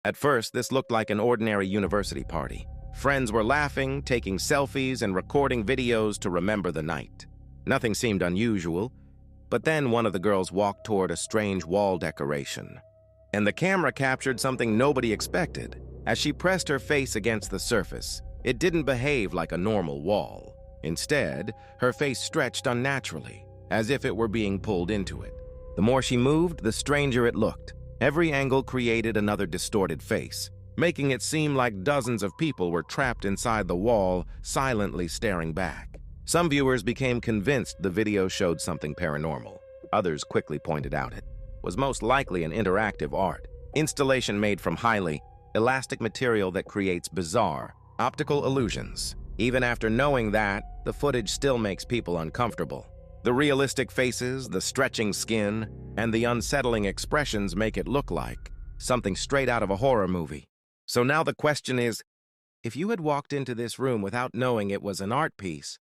At first, this looked like an ordinary university party. Friends were laughing, taking selfies, and recording videos to remember the night. Nothing seemed unusual, but then one of the girls walked toward a strange wall decoration. And the camera captured something nobody expected. As she pressed her face against the surface, it didn't behave like a normal wall. Instead, her face stretched unnaturally, as if it were being pulled into it. The more she moved, the stranger it looked. Every angle created another distorted face, making it seem like dozens of people were trapped inside the wall, silently staring back. Some viewers became convinced the video showed something paranormal. Others quickly pointed out it was most likely an interactive art installation made from highly elastic material that creates bizarre optical illusions. Even after knowing that, the footage still makes people uncomfortable. The realistic faces, the stretching skin, and the unsettling expressions make it look like something straight out of a horror movie. So now the question is, if you had walked into this room without knowing it was an art piece,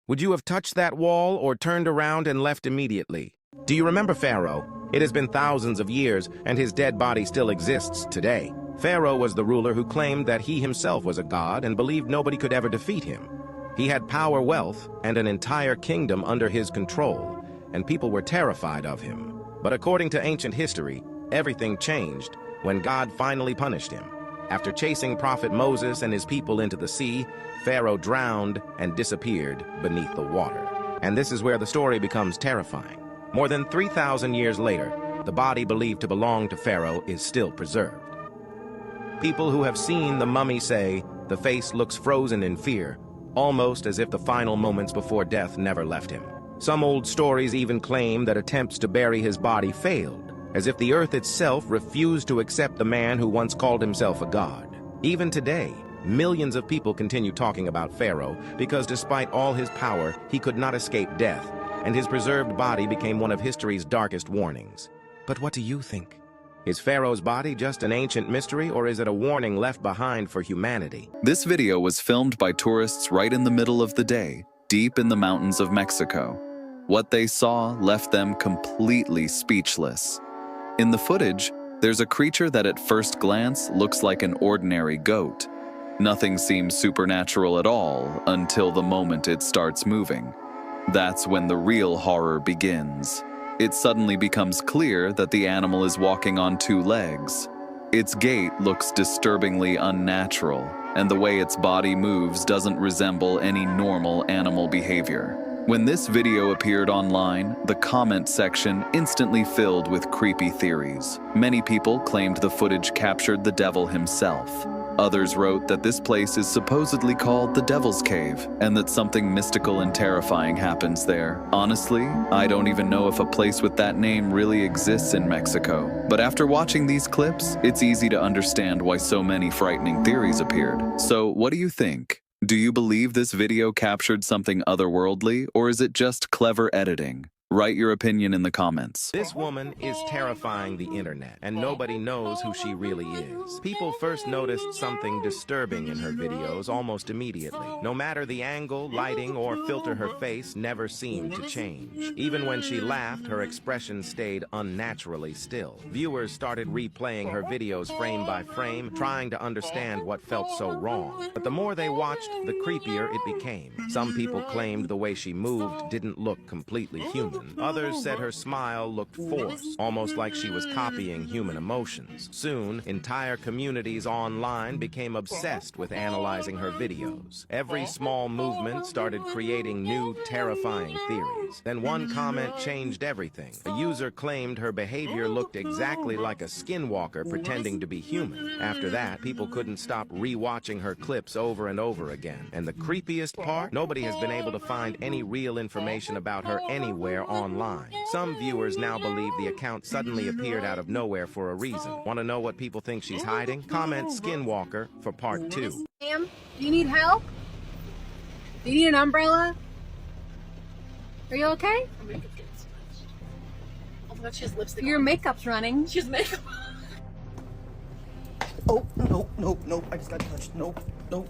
would you have touched that wall or turned around and left immediately? Do you remember Pharaoh? It has been thousands of years, and his dead body still exists today. Pharaoh was the ruler who claimed that he himself was a god and believed nobody could ever defeat him. He had power, wealth, and an entire kingdom under his control, and people were terrified of him. But according to ancient history, everything changed when God finally punished him. After chasing Prophet Moses and his people into the sea, Pharaoh drowned and disappeared beneath the water. And this is where the story becomes terrifying. More than 3,000 years later, the body believed to belong to Pharaoh is still preserved. People who have seen the mummy say the face looks frozen in fear, almost as if the final moments before death never left him. Some old stories even claim that attempts to bury his body failed, as if the earth itself refused to accept the man who once called himself a god. Even today, millions of people continue talking about Pharaoh because despite all his power, he could not escape death, and his preserved body became one of history's darkest warnings. But what do you think? Is Pharaoh's body just an ancient mystery, or is it a warning left behind for humanity? This video was filmed by tourists right in the middle of the day, deep in the mountains of Mexico. What they saw left them completely speechless. In the footage, there's a creature that at first glance looks like an ordinary goat. Nothing seems supernatural at all until the moment it starts moving. That's when the real horror begins. It suddenly becomes clear that the animal is walking on two legs. Its gait looks disturbingly unnatural, and the way its body moves doesn't resemble any normal animal behavior. When this video appeared online, the comment section instantly filled with creepy theories. Many people claimed the footage captured the devil himself. Others wrote that this place is supposedly called the Devil's Cave, and that something mystical and terrifying happens there. Honestly, I don't even know if a place with that name really exists in Mexico. But after watching these clips, it's easy to understand why so many frightening theories appeared. So, what do you think? Do you believe this video captured something otherworldly, or is it just clever editing? Write your opinion in the comments. This woman is terrifying the internet, and nobody knows who she really is. People first noticed something disturbing in her videos almost immediately. No matter the angle, lighting, or filter, her face never seemed to change. Even when she laughed, her expression stayed unnaturally still. Viewers started replaying her videos frame by frame, trying to understand what felt so wrong. But the more they watched, the creepier it became. Some people claimed the way she moved didn't look completely human. Others said her smile looked forced, almost like she was copying human emotions. Soon, entire communities online became obsessed with analyzing her videos. Every small movement started creating new, terrifying theories. Then one comment changed everything. A user claimed her behavior looked exactly like a skinwalker pretending to be human. After that, people couldn't stop re-watching her clips over and over again. And the creepiest part? Nobody has been able to find any real information about her anywhere online. Some viewers now believe the account suddenly appeared out of nowhere for a reason. Want to know what people think she's hiding? Comment Skinwalker for part 2. Ma'am, do you need help? Do you need an umbrella? Are you okay? Her makeup getting smudged. Oh my god, she has lipstick Your on. makeup's running. She has makeup on. Oh, no, no, no, I just got touched. No, no.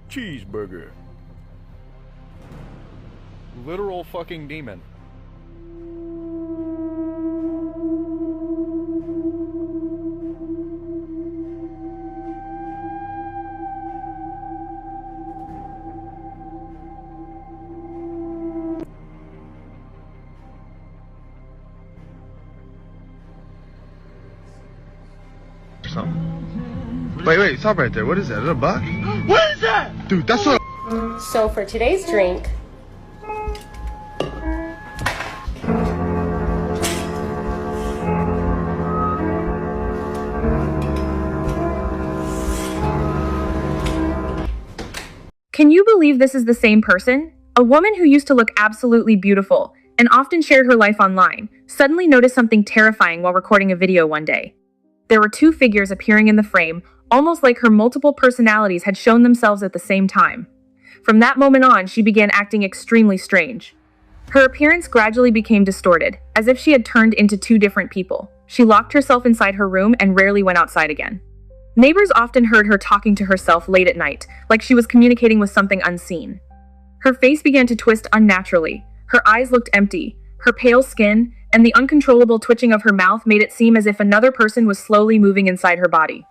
Cheeseburger. Literal fucking demon. Wait, stop right there. What is that? Is that a bug? What is that? Dude, that's what. So for today's drink, can you believe this is the same person? A woman who used to look absolutely beautiful and often shared her life online suddenly noticed something terrifying while recording a video one day. There were two figures appearing in the frame, almost like her multiple personalities had shown themselves at the same time. From that moment on, she began acting extremely strange. Her appearance gradually became distorted, as if she had turned into two different people. She locked herself inside her room and rarely went outside again. Neighbors often heard her talking to herself late at night, like she was communicating with something unseen. Her face began to twist unnaturally. Her eyes looked empty. Her pale skin and the uncontrollable twitching of her mouth made it seem as if another person was slowly moving inside her body.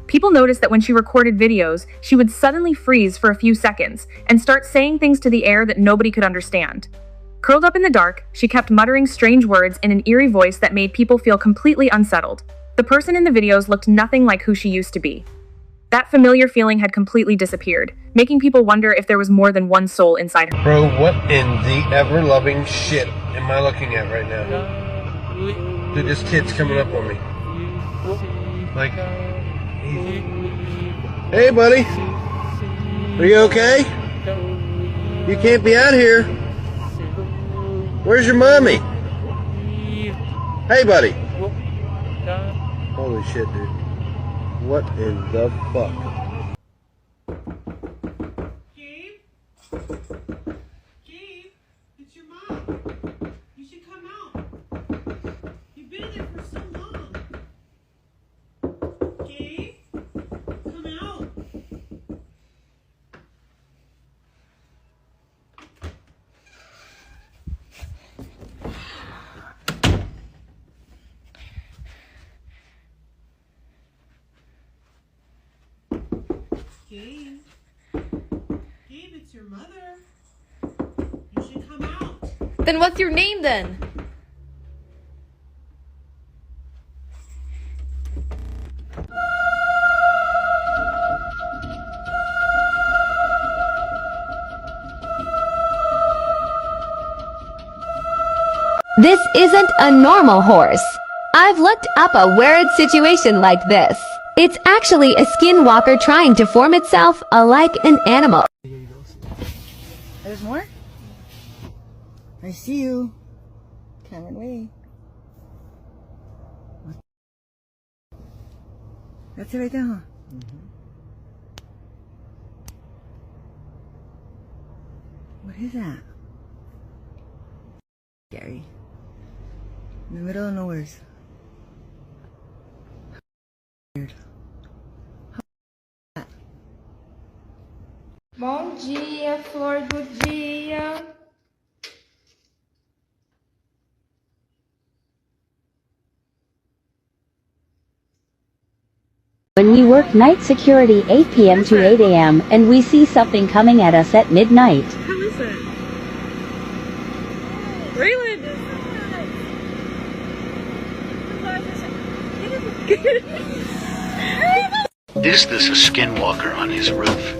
People noticed that when she recorded videos, she would suddenly freeze for a few seconds and start saying things to the air that nobody could understand. Curled up in the dark, she kept muttering strange words in an eerie voice that made people feel completely unsettled. The person in the videos looked nothing like who she used to be. That familiar feeling had completely disappeared, making people wonder if there was more than one soul inside her. Bro, what in the ever-loving shit am I looking at right now? Dude, this kid's coming up on me. Like, hey, buddy. Are you okay? You can't be out here. Where's your mommy? Hey, buddy. Holy shit, dude. What in the fuck? Gabe? Gabe? It's your mom. You should come out. You've been there for so long. Gabe? Come out. Gabe? Gabe, it's your mother. You should come out. Then what's your name then? This isn't a normal horse. I've looked up a weird situation like this. It's actually a skinwalker trying to form itself like an animal. There's more? I see you. Cameron Way. That's it right there, huh? What is that? Scary. In the middle of nowhere. Weird. Bom dia, flor do dia. When we work night security 8 p.m. to 8 a.m. and we see something coming at us at midnight. Who is it? Raylan! Is this a skinwalker on his roof?